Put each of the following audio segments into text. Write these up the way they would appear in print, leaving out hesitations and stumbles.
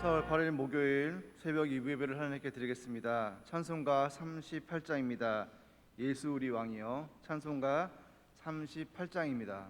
4월 8일 목요일 새벽 2부 예배를 하나님께 드리겠습니다. 찬송가 38장입니다. 예수 우리 왕이여. 찬송가 38장입니다.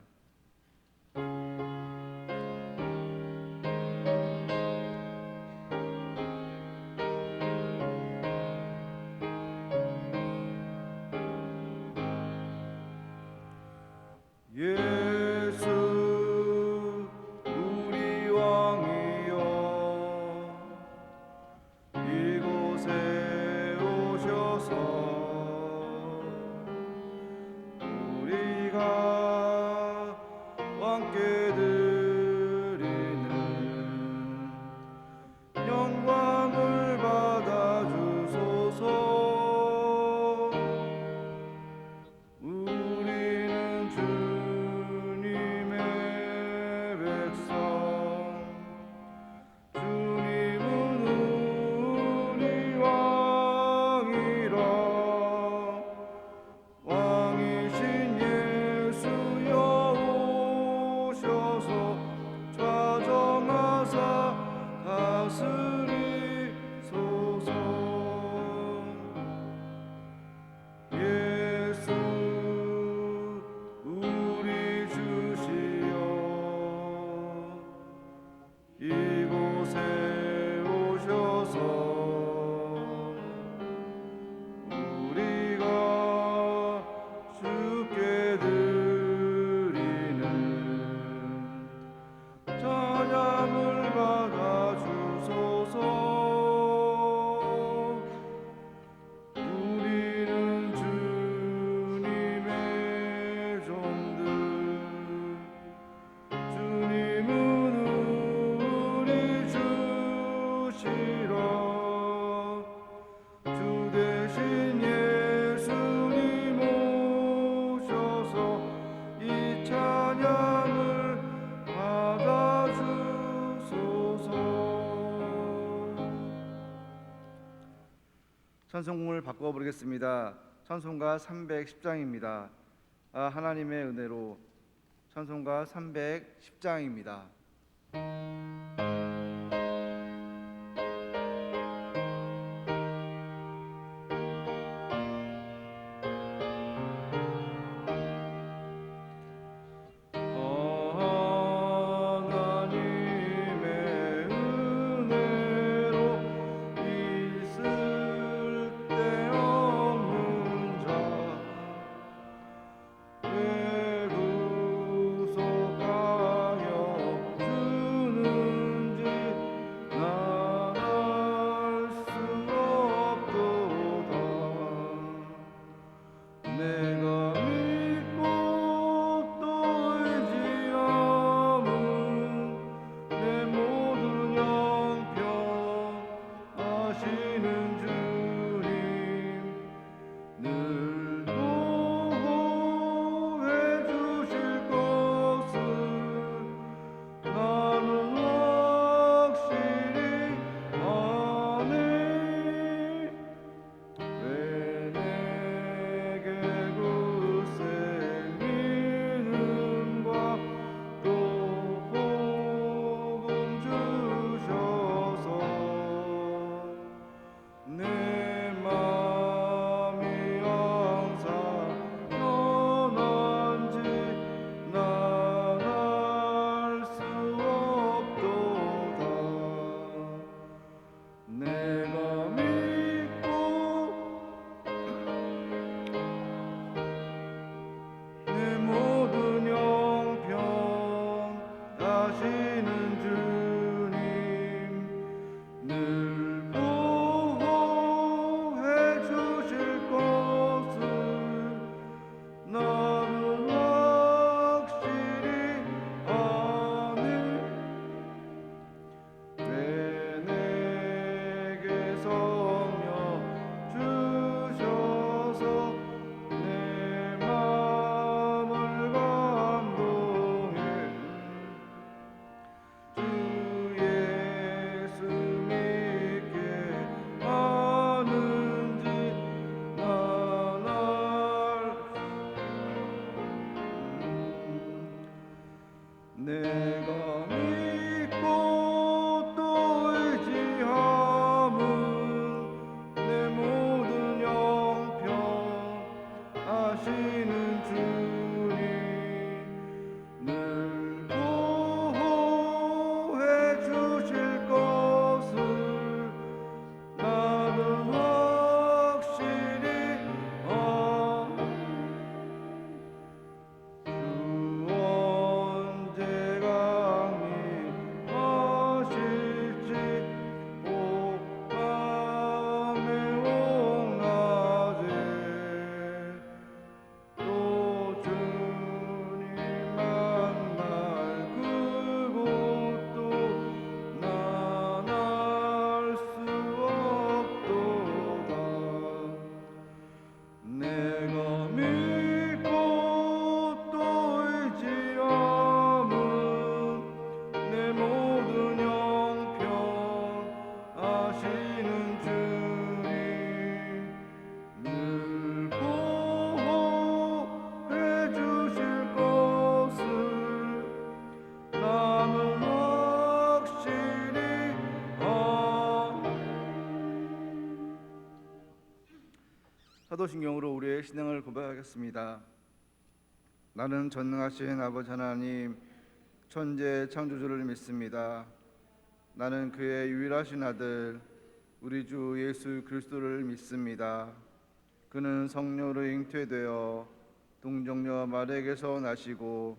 찬송곡을 바꿔 부르겠습니다. 찬송가 310장입니다. 하나님의 은혜로. 찬송가 310장입니다. 내가 믿고 또 주님 늘 보호해 주실 것을 나는 확실히 주 언제 강림하실지 밤의 옥낮에 또 주님 만날 그곳도 난 알 수 없도다. 내가 믿고 또 의지함은 내 모든 형편 아시는 주님 늘 보호해 주실 것을 나는 확실히 사도신경으로 우리의 신앙을 고백하겠습니다. 나는 전능하신 아버지 하나님 천재 창조주를 믿습니다. 나는 그의 유일하신 아들 우리 주 예수 그리스도를 믿습니다. 그는 성령으로 잉태되어 동정녀 마리아에게서 나시고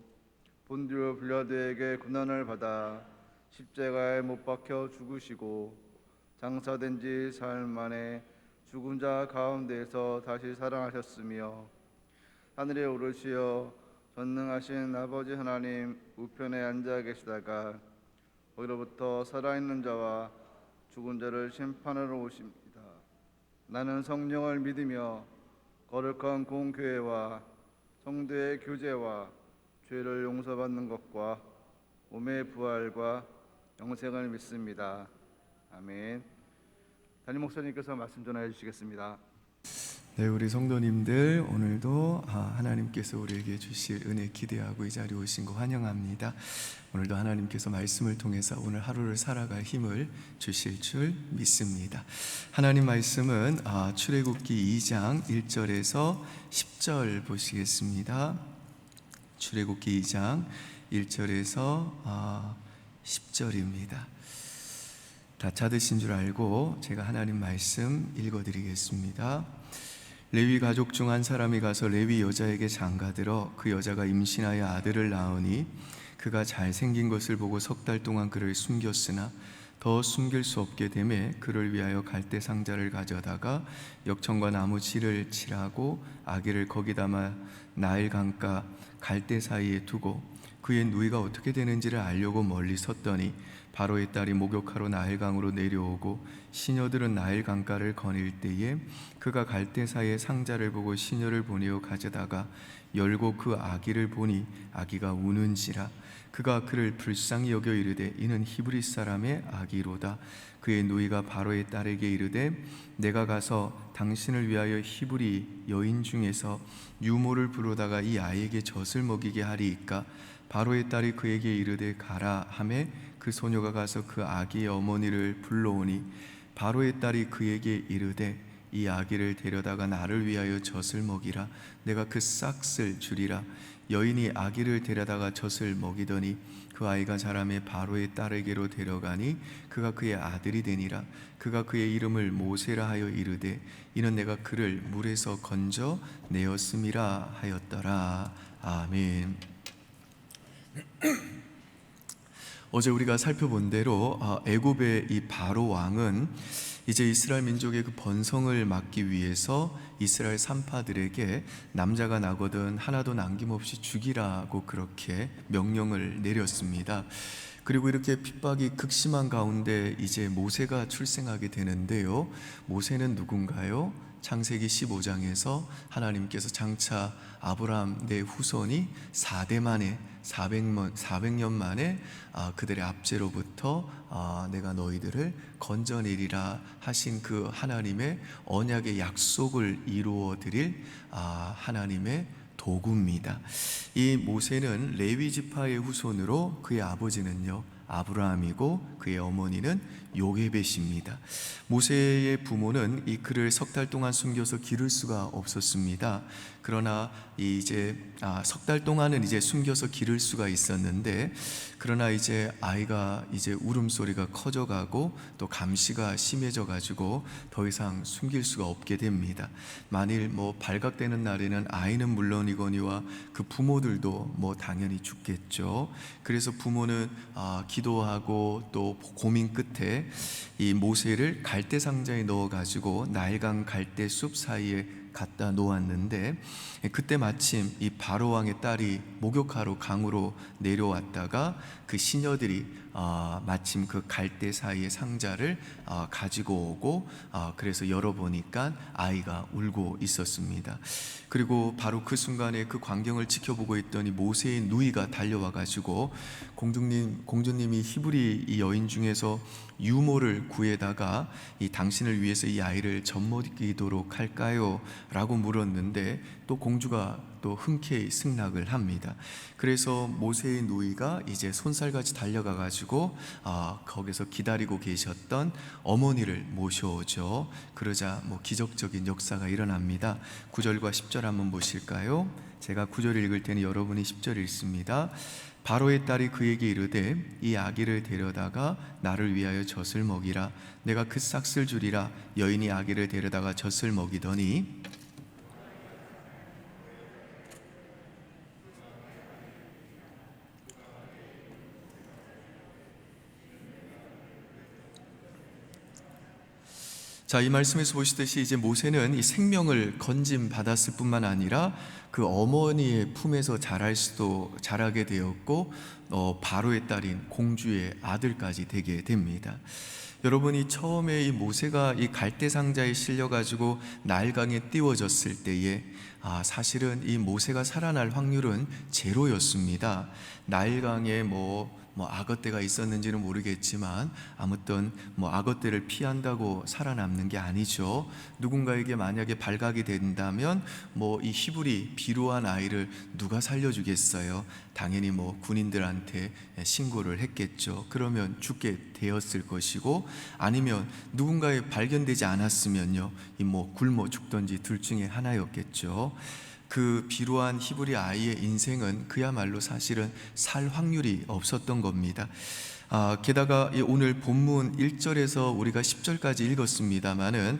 본디오 빌라도에게 고난을 받아 십자가에 못 박혀 죽으시고 장사된 지 사흘 만에 죽은 자 가운데에서 다시 살아나셨으며 하늘에 오르시어 전능하신 아버지 하나님 우편에 앉아 계시다가 거기로부터 살아있는 자와 죽은 자를 심판하러 오십니다. 나는 성령을 믿으며 거룩한 공교회와 성도의 교제와 죄를 용서받는 것과 몸의 부활과 영생을 믿습니다. 아멘. 담임 목사님께서 말씀 전해 주시겠습니다. 네, 우리 성도님들 오늘도 하나님께서 우리에게 주실 은혜 기대하고 이 자리에 오신 거 환영합니다. 오늘도 하나님께서 말씀을 통해서 오늘 하루를 살아갈 힘을 주실 줄 믿습니다. 하나님 말씀은 출애굽기 2장 1절에서 10절 보시겠습니다. 출애굽기 2장 1절에서 10절입니다. 다 찾으신 줄 알고 제가 하나님 말씀 읽어드리겠습니다. 레위 가족 중 한 사람이 가서 레위 여자에게 장가들어 그 여자가 임신하여 아들을 낳으니 그가 잘생긴 것을 보고 석 달 동안 그를 숨겼으나 더 숨길 수 없게 되매 그를 위하여 갈대 상자를 가져다가 역청과 나무 실을 칠하고 아기를 거기 담아 나일 강가 갈대 사이에 두고 그의 누이가 어떻게 되는지를 알려고 멀리 섰더니 바로의 딸이 목욕하러 나일강으로 내려오고 시녀들은 나일 강가를 거닐 때에 그가 갈대 사이에 상자를 보고 시녀를 보내어 가져다가 열고 그 아기를 보니 아기가 우는지라 그가 그를 불쌍히 여겨 이르되 이는 히브리 사람의 아기로다. 그의 누이가 바로의 딸에게 이르되 내가 가서 당신을 위하여 히브리 여인 중에서 유모를 부르다가 이 아이에게 젖을 먹이게 하리이까. 바로의 딸이 그에게 이르되 가라 하매 그 소녀가 가서 그 아기의 어머니를 불러오니 바로의 딸이 그에게 이르되 이 아기를 데려다가 나를 위하여 젖을 먹이라. 내가 그 싹을 주리라. 여인이 아기를 데려다가 젖을 먹이더니 그 아이가 자라매 바로의 딸에게로 데려가니 그가 그의 아들이 되니라. 그가 그의 이름을 모세라 하여 이르되 이는 내가 그를 물에서 건져 내었음이라 하였더라. 아멘. 어제 우리가 살펴본 대로 애굽의 이 바로 왕은 이제 이스라엘 민족의 그 번성을 막기 위해서 이스라엘 산파들에게 남자가 나거든 하나도 남김없이 죽이라고 그렇게 명령을 내렸습니다. 그리고 이렇게 핍박이 극심한 가운데 이제 모세가 출생하게 되는데요. 모세는 누군가요? 창세기 15장에서 하나님께서 장차 아브라함 내 후손이 400년 만에 그들의 압제로부터 내가 너희들을 건져내리라 하신 그 하나님의 언약의 약속을 이루어 드릴 하나님의 도구입니다. 이 모세는 레위 지파의 후손으로 그의 아버지는요 아브라함이고 그의 어머니는 요게벳입니다. 모세의 부모는 이 그를 석 달 동안 숨겨서 기를 수가 없었습니다. 그러나 이제 석 달 동안은 이제 숨겨서 기를 수가 있었는데, 그러나 이제 아이가 이제 울음소리가 커져가고 또 감시가 심해져 가지고 더 이상 숨길 수가 없게 됩니다. 만일 발각되는 날에는 아이는 물론이거니와 그 부모들도 당연히 죽겠죠. 그래서 부모는 기도하고 또 고민 끝에 이 모세를 갈대 상자에 넣어 가지고 나일강 갈대 숲 사이에 갖다 놓았는데, 그때 마침 이 바로 왕의 딸이 목욕하러 강으로 내려왔다가 그 시녀들이 마침 그 갈대 사이의 상자를 가지고 오고, 그래서 열어보니까 아이가 울고 있었습니다. 그리고 바로 그 순간에 그 광경을 지켜보고 있더니 모세의 누이가 달려와 가지고 공주님이 히브리 이 여인 중에서 유모를 구해다가 이 당신을 위해서 이 아이를 젖먹이도록 할까요? 라고 물었는데, 또 공주가 또 흔쾌히 승낙을 합니다. 그래서 모세의 누이가 이제 손살같이 달려가 가지고 거기서 기다리고 계셨던 어머니를 모셔오죠. 그러자 기적적인 역사가 일어납니다. 9절과 10절 한번 보실까요? 제가 9절 읽을 테니 여러분이 10절 읽습니다. 바로의 딸이 그에게 이르되 이 아기를 데려다가 나를 위하여 젖을 먹이라. 내가 그 싹쓸 주리라. 여인이 아기를 데려다가 젖을 먹이더니 이 말씀에서 보시듯이 이제 모세는 이 생명을 건짐 받았을 뿐만 아니라 그 어머니의 품에서 자라게 되었고, 바로의 딸인 공주의 아들까지 되게 됩니다. 여러분이 처음에 이 모세가 이 갈대 상자에 실려 가지고 나일강에 띄워졌을 때에 사실은 이 모세가 살아날 확률은 제로였습니다. 나일강에 악어떼가 있었는지는 모르겠지만 아무튼 악어떼를 피한다고 살아남는 게 아니죠. 누군가에게 만약에 발각이 된다면 이 히브리 비루한 아이를 누가 살려주겠어요? 당연히 군인들한테 신고를 했겠죠. 그러면 죽게 되었을 것이고, 아니면 누군가에 발견되지 않았으면요, 굶어 죽던지 둘 중에 하나였겠죠. 그 비루한 히브리 아이의 인생은 그야말로 사실은 살 확률이 없었던 겁니다. 게다가 오늘 본문 1절에서 우리가 10절까지 읽었습니다마는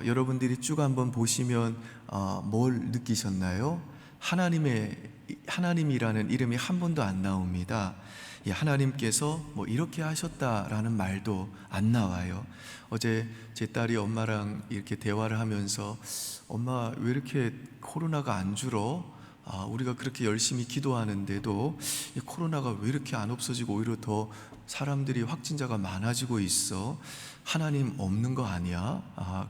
여러분들이 쭉 한번 보시면 뭘 느끼셨나요? 하나님이라는 이름이 한 번도 안 나옵니다. 하나님께서 이렇게 하셨다라는 말도 안 나와요. 어제 제 딸이 엄마랑 이렇게 대화를 하면서, 엄마 왜 이렇게 코로나가 안 줄어? 우리가 그렇게 열심히 기도하는데도 이 코로나가 왜 이렇게 안 없어지고 오히려 더 사람들이 확진자가 많아지고 있어? 하나님 없는 거 아니야?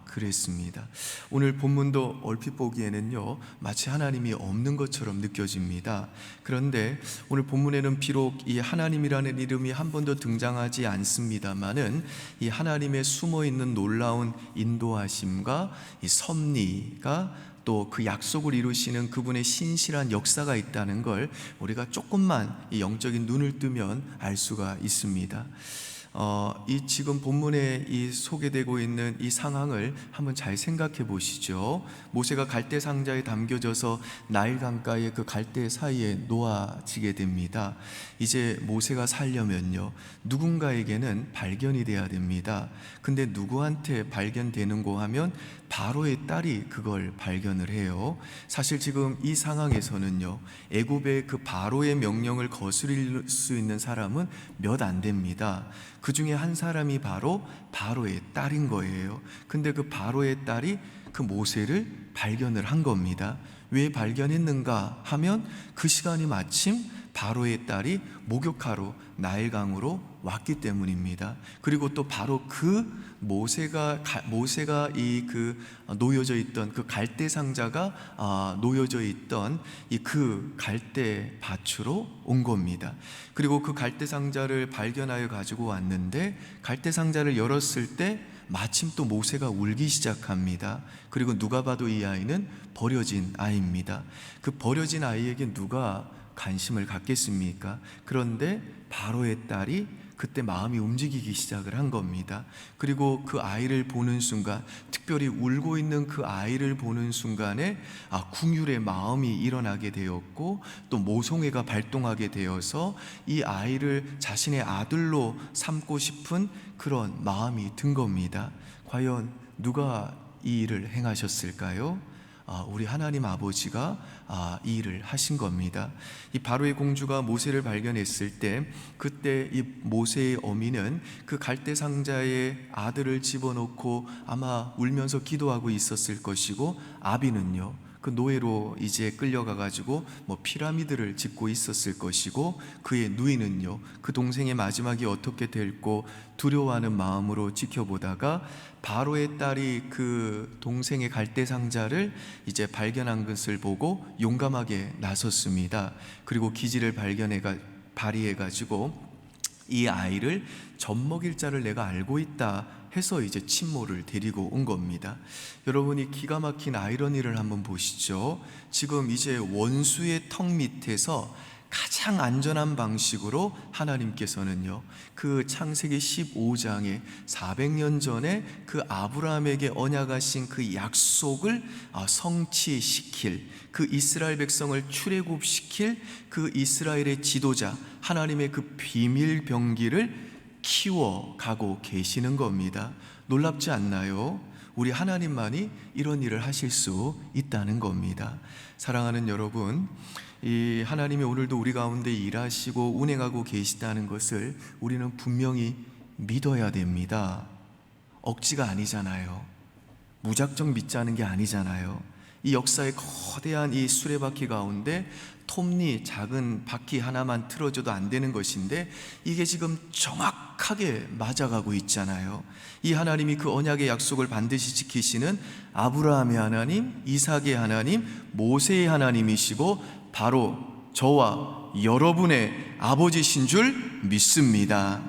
그랬습니다. 오늘 본문도 얼핏 보기에는요, 마치 하나님이 없는 것처럼 느껴집니다. 그런데 오늘 본문에는 비록 이 하나님이라는 이름이 한 번도 등장하지 않습니다만은 이 하나님의 숨어있는 놀라운 인도하심과 이 섭리가, 또 그 약속을 이루시는 그분의 신실한 역사가 있다는 걸 우리가 조금만 이 영적인 눈을 뜨면 알 수가 있습니다. 이 지금 본문에 이 소개되고 있는 이 상황을 한번 잘 생각해 보시죠. 모세가 갈대 상자에 담겨져서 나일 강가의 그 갈대 사이에 놓아지게 됩니다. 이제 모세가 살려면요, 누군가에게는 발견이 돼야 됩니다. 근데 누구한테 발견되는고 하면 바로의 딸이 그걸 발견을 해요. 사실 지금 이 상황에서는요, 애굽의 그 바로의 명령을 거스릴 수 있는 사람은 몇 안 됩니다. 그 중에 한 사람이 바로 바로의 딸인 거예요. 근데 그 바로의 딸이 그 모세를 발견을 한 겁니다. 왜 발견했는가 하면 그 시간이 마침 바로의 딸이 목욕하러 나일강으로 왔기 때문입니다. 그리고 또 바로 그 모세가 이 그 놓여져 있던 그 갈대 상자가 놓여져 있던 이 그 갈대 밭으로 온 겁니다. 그리고 그 갈대 상자를 발견하여 가지고 왔는데, 갈대 상자를 열었을 때 마침 또 모세가 울기 시작합니다. 그리고 누가 봐도 이 아이는 버려진 아이입니다. 그 버려진 아이에게 누가 관심을 갖겠습니까? 그런데 바로의 딸이 그때 마음이 움직이기 시작을 한 겁니다. 그리고 그 아이를 보는 순간, 특별히 울고 있는 그 아이를 보는 순간에 궁율의 마음이 일어나게 되었고, 또 모성애가 발동하게 되어서 이 아이를 자신의 아들로 삼고 싶은 그런 마음이 든 겁니다. 과연 누가 이 일을 행하셨을까요? 우리 하나님 아버지가 이 일을 하신 겁니다. 이 바로의 공주가 모세를 발견했을 때, 그때 이 모세의 어미는 그 갈대 상자에 아들을 집어넣고 아마 울면서 기도하고 있었을 것이고, 아비는요 그 노예로 이제 끌려가 가지고 피라미드를 짓고 있었을 것이고, 그의 누이는요 그 동생의 마지막이 어떻게 될고 두려워하는 마음으로 지켜보다가 바로의 딸이 그 동생의 갈대 상자를 이제 발견한 것을 보고 용감하게 나섰습니다. 그리고 기지를 발휘해 가지고 이 아이를 젖먹일 자를 내가 알고 있다 해서 이제 친모를 데리고 온 겁니다. 여러분이 기가 막힌 아이러니를 한번 보시죠. 지금 이제 원수의 턱 밑에서 가장 안전한 방식으로 하나님께서는요 그 창세기 15장에 400년 전에 그 아브라함에게 언약하신 그 약속을 성취시킬, 그 이스라엘 백성을 출애굽시킬 그 이스라엘의 지도자, 하나님의 그 비밀 병기를 키워가고 계시는 겁니다. 놀랍지 않나요? 우리 하나님만이 이런 일을 하실 수 있다는 겁니다. 사랑하는 여러분, 이 하나님이 오늘도 우리 가운데 일하시고 운행하고 계시다는 것을 우리는 분명히 믿어야 됩니다. 억지가 아니잖아요. 무작정 믿자는 게 아니잖아요. 이 역사의 거대한 이 수레바퀴 가운데 톱니 작은 바퀴 하나만 틀어줘도 안 되는 것인데, 이게 지금 정확하게 맞아가고 있잖아요. 이 하나님이 그 언약의 약속을 반드시 지키시는 아브라함의 하나님, 이삭의 하나님, 모세의 하나님이시고 바로 저와 여러분의 아버지신 줄 믿습니다.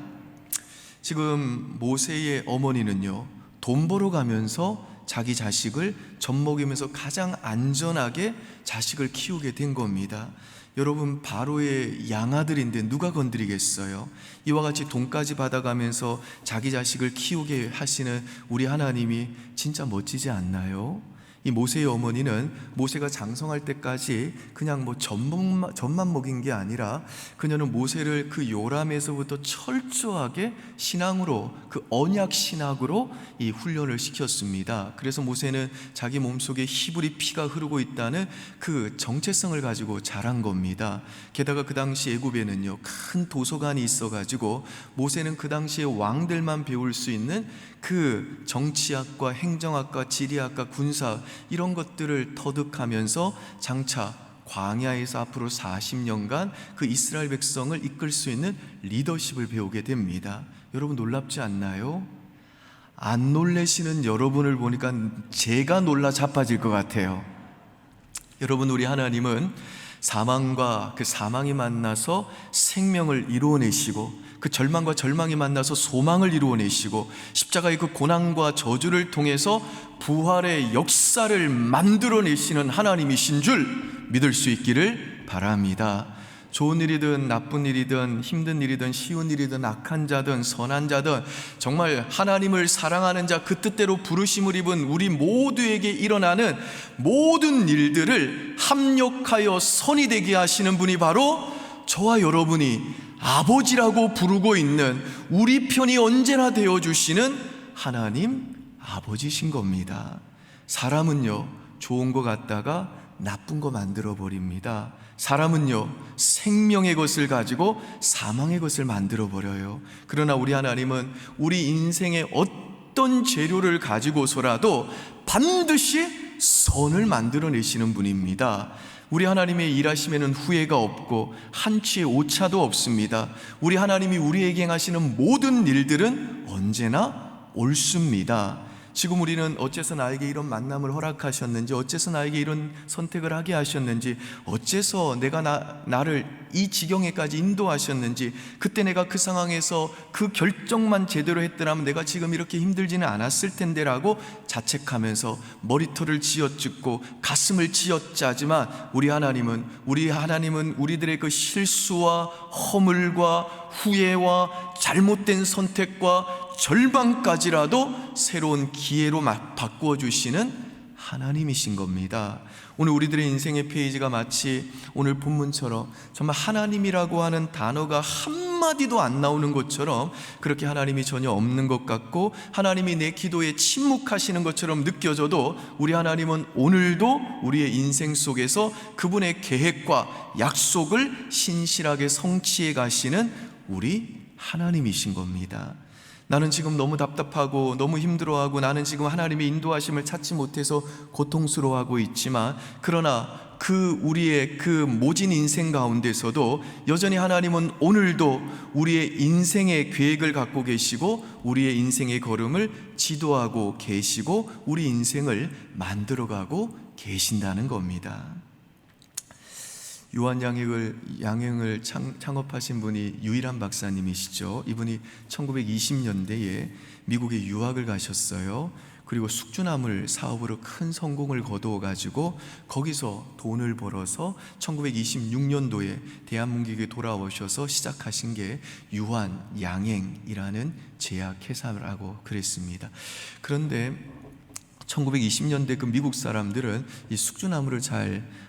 지금 모세의 어머니는요 돈 벌어 가면서 자기 자식을 젖먹이면서 가장 안전하게 자식을 키우게 된 겁니다. 여러분, 바로의 양아들인데 누가 건드리겠어요? 이와 같이 돈까지 받아가면서 자기 자식을 키우게 하시는 우리 하나님이 진짜 멋지지 않나요? 이 모세의 어머니는 모세가 장성할 때까지 그냥 젖만 먹인 게 아니라, 그녀는 모세를 그 요람에서부터 철저하게 신앙으로, 그 언약 신학으로 이 훈련을 시켰습니다. 그래서 모세는 자기 몸속에 히브리 피가 흐르고 있다는 그 정체성을 가지고 자란 겁니다. 게다가 그 당시 애굽에는요 큰 도서관이 있어가지고 모세는 그 당시에 왕들만 배울 수 있는 그 정치학과 행정학과 지리학과 군사 이런 것들을 터득하면서 장차 광야에서 앞으로 40년간 그 이스라엘 백성을 이끌 수 있는 리더십을 배우게 됩니다. 여러분, 놀랍지 않나요? 안 놀라시는 여러분을 보니까 제가 놀라 자빠질 것 같아요. 여러분, 우리 하나님은 사망과 그 사망이 만나서 생명을 이루어내시고, 그 절망과 절망이 만나서 소망을 이루어내시고, 십자가의 그 고난과 저주를 통해서 부활의 역사를 만들어내시는 하나님이신 줄 믿을 수 있기를 바랍니다. 좋은 일이든 나쁜 일이든 힘든 일이든 쉬운 일이든 악한 자든 선한 자든 정말 하나님을 사랑하는 자, 그 뜻대로 부르심을 입은 우리 모두에게 일어나는 모든 일들을 합력하여 선이 되게 하시는 분이 바로 저와 여러분이 아버지라고 부르고 있는, 우리 편이 언제나 되어주시는 하나님 아버지신 겁니다. 사람은요 좋은 거 갖다가 나쁜 거 만들어 버립니다. 사람은요 생명의 것을 가지고 사망의 것을 만들어 버려요. 그러나 우리 하나님은 우리 인생의 어떤 재료를 가지고서라도 반드시 선을 만들어내시는 분입니다. 우리 하나님의 일하심에는 후회가 없고 한치의 오차도 없습니다. 우리 하나님이 우리에게 행하시는 모든 일들은 언제나 옳습니다. 지금 우리는 어째서 나에게 이런 만남을 허락하셨는지, 어째서 나에게 이런 선택을 하게 하셨는지, 어째서 내가 나를 이 지경에까지 인도하셨는지, 그때 내가 그 상황에서 그 결정만 제대로 했더라면 내가 지금 이렇게 힘들지는 않았을 텐데라고 자책하면서 머리털을 쥐어뜯고 가슴을 쥐어짜지만, 우리 하나님은 우리들의 그 실수와 허물과 후회와 잘못된 선택과 절망까지라도 새로운 기회로 바꾸어 주시는 하나님이신 겁니다. 오늘 우리들의 인생의 페이지가 마치 오늘 본문처럼 정말 하나님이라고 하는 단어가 한마디도 안 나오는 것처럼 그렇게 하나님이 전혀 없는 것 같고 하나님이 내 기도에 침묵하시는 것처럼 느껴져도 우리 하나님은 오늘도 우리의 인생 속에서 그분의 계획과 약속을 신실하게 성취해 가시는 우리 하나님이신 겁니다. 나는 지금 너무 답답하고 너무 힘들어하고 나는 지금 하나님의 인도하심을 찾지 못해서 고통스러워하고 있지만 그러나 우리의 그 모진 인생 가운데서도 여전히 하나님은 오늘도 우리의 인생의 계획을 갖고 계시고 우리의 인생의 걸음을 지도하고 계시고 우리 인생을 만들어가고 계신다는 겁니다. 요한 양행을 창업하신 분이 유일한 박사님이시죠. 이분이 1920년대에 미국에 유학을 가셨어요. 그리고 숙주나물 사업으로 큰 성공을 거두어 가지고 거기서 돈을 벌어서 1926년도에 대한민국에 돌아오셔서 시작하신 게 유한 양행이라는 제약회사라고 그랬습니다. 그런데 1920년대 그 미국 사람들은 이 숙주나물을 잘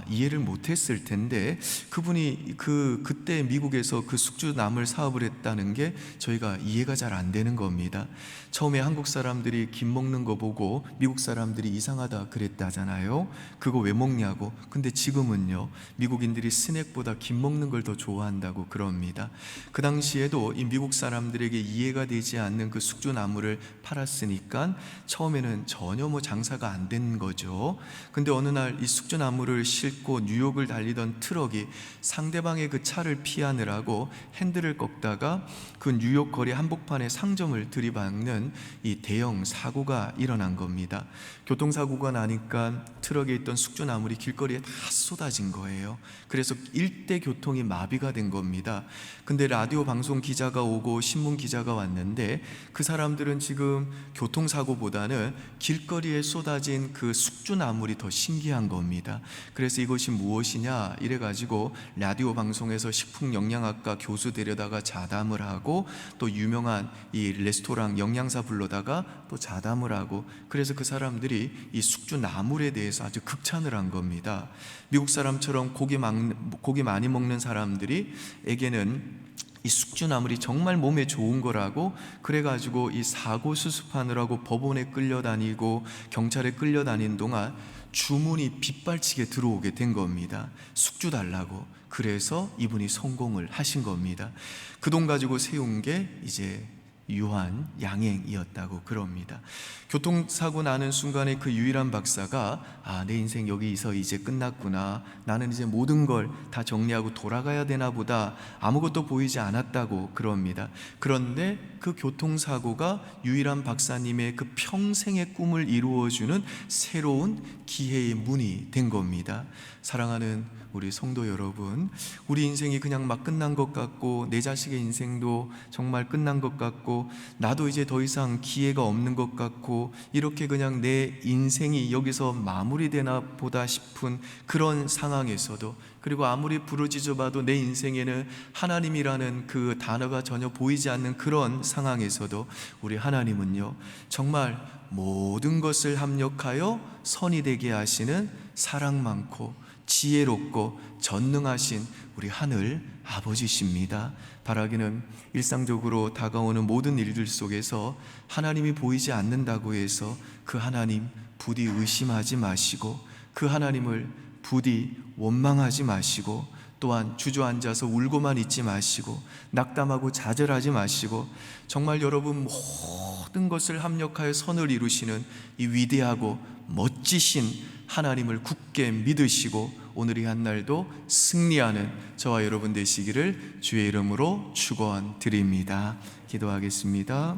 이해를 못했을 텐데 그분이 그때 미국에서 그 숙주나물 사업을 했다는 게 저희가 이해가 잘 안 되는 겁니다. 처음에 한국 사람들이 김 먹는 거 보고 미국 사람들이 이상하다 그랬다잖아요. 그거 왜 먹냐고. 근데 지금은요, 미국인들이 스낵보다 김 먹는 걸 더 좋아한다고 그럽니다. 그 당시에도 이 미국 사람들에게 이해가 되지 않는 그 숙주나물을 팔았으니까 처음에는 전혀 장사가 안 된 거죠. 근데 어느 날 이 숙주나물을 싣고 뉴욕을 달리던 트럭이 상대방의 그 차를 피하느라고 핸들을 꺾다가 그 뉴욕 거리 한복판에 상점을 들이박는 이 대형 사고가 일어난 겁니다. 교통사고가 나니까 트럭에 있던 숙주나물이 길거리에 다 쏟아진 거예요. 그래서 일대 교통이 마비가 된 겁니다. 근데 라디오 방송 기자가 오고 신문 기자가 왔는데 그 사람들은 지금 교통사고보다는 길거리에 쏟아진 그 숙주나물이 더 신기한 겁니다. 그래서 이것이 무엇이냐 이래가지고 라디오 방송에서 식품영양학과 교수 데려다가 자담을 하고 또 유명한 이 레스토랑 영양사 불러다가 또 자담을 하고, 그래서 그 사람들이 이 숙주나물에 대해서 아주 극찬을 한 겁니다. 미국 사람처럼 고기 많이 먹는 사람들에게는 이 숙주나물이 정말 몸에 좋은 거라고 그래가지고 이 사고 수습하느라고 법원에 끌려다니고 경찰에 끌려다닌 동안 주문이 빗발치게 들어오게 된 겁니다. 숙주 달라고. 그래서 이분이 성공을 하신 겁니다. 그 돈 가지고 세운 게 이제 유한 양행이었다고 그럽니다. 교통사고 나는 순간에 그 유일한 박사가 내 인생 여기서 이제 끝났구나, 나는 이제 모든 걸 다 정리하고 돌아가야 되나 보다, 아무것도 보이지 않았다고 그럽니다. 그런데 그 교통사고가 유일한 박사님의 그 평생의 꿈을 이루어주는 새로운 기회의 문이 된 겁니다. 사랑하는 우리 성도 여러분, 우리 인생이 그냥 막 끝난 것 같고 내 자식의 인생도 정말 끝난 것 같고 나도 이제 더 이상 기회가 없는 것 같고 이렇게 그냥 내 인생이 여기서 마무리되나 보다 싶은 그런 상황에서도, 그리고 아무리 부르짖어 봐도 내 인생에는 하나님이라는 그 단어가 전혀 보이지 않는 그런 상황에서도 우리 하나님은요, 정말 모든 것을 합력하여 선이 되게 하시는 사랑 많고 지혜롭고 전능하신 우리 하늘 아버지십니다. 바라기는 일상적으로 다가오는 모든 일들 속에서 하나님이 보이지 않는다고 해서 그 하나님 부디 의심하지 마시고 그 하나님을 부디 원망하지 마시고 또한 주저앉아서 울고만 있지 마시고 낙담하고 좌절하지 마시고 정말 여러분 모든 것을 합력하여 선을 이루시는 이 위대하고 멋지신 하나님을 굳게 믿으시고 오늘 이 한날도 승리하는 저와 여러분 되시기를 주의 이름으로 축원드립니다. 기도하겠습니다.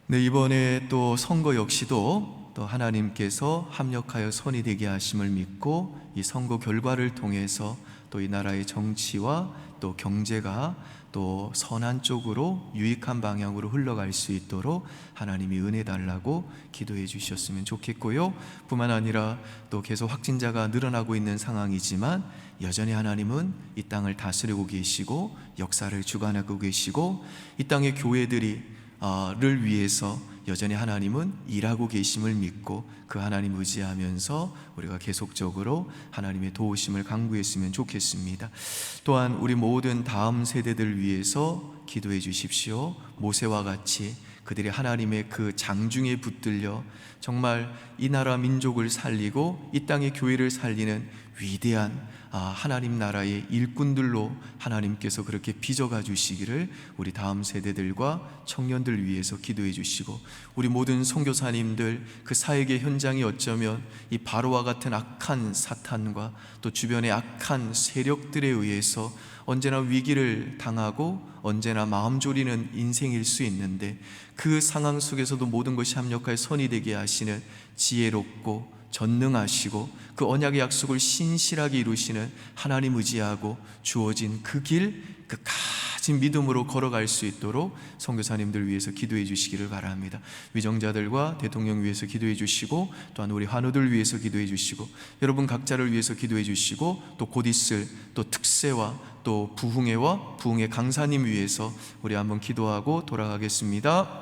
네, 이번에 또 선거 역시도 또 하나님께서 합력하여 선이 되게 하심을 믿고 이 선거 결과를 통해서 또 이 나라의 정치와 또 경제가 또 선한 쪽으로 유익한 방향으로 흘러갈 수 있도록 하나님이 은혜 달라고 기도해 주셨으면 좋겠고요. 뿐만 아니라 또 계속 확진자가 늘어나고 있는 상황이지만 여전히 하나님은 이 땅을 다스리고 계시고 역사를 주관하고 계시고 이 땅의 교회들을 위해서 여전히 하나님은 일하고 계심을 믿고 그 하나님 의지하면서 우리가 계속적으로 하나님의 도우심을 간구했으면 좋겠습니다. 또한 우리 모든 다음 세대들 위해서 기도해 주십시오. 모세와 같이 그들이 하나님의 그 장중에 붙들려 정말 이 나라 민족을 살리고 이 땅의 교회를 살리는 위대한 하나님 나라의 일꾼들로 하나님께서 그렇게 빚어가 주시기를 우리 다음 세대들과 청년들 위해서 기도해 주시고, 우리 모든 선교사님들 그 사역의 현장이 어쩌면 이 바로와 같은 악한 사탄과 또 주변의 악한 세력들에 의해서 언제나 위기를 당하고 언제나 마음 졸이는 인생일 수 있는데, 그 상황 속에서도 모든 것이 합력하여 선이 되게 하시는 지혜롭고 전능하시고 그 언약의 약속을 신실하게 이루시는 하나님 의지하고 주어진 그 길 끝까지 믿음으로 걸어갈 수 있도록 선교사님들 위해서 기도해 주시기를 바랍니다. 위정자들과 대통령 위해서 기도해 주시고, 또한 우리 환우들 위해서 기도해 주시고, 여러분 각자를 위해서 기도해 주시고, 또 곧 있을 또 특세와 또 부흥회와 부흥회 강사님 위해서 우리 한번 기도하고 돌아가겠습니다.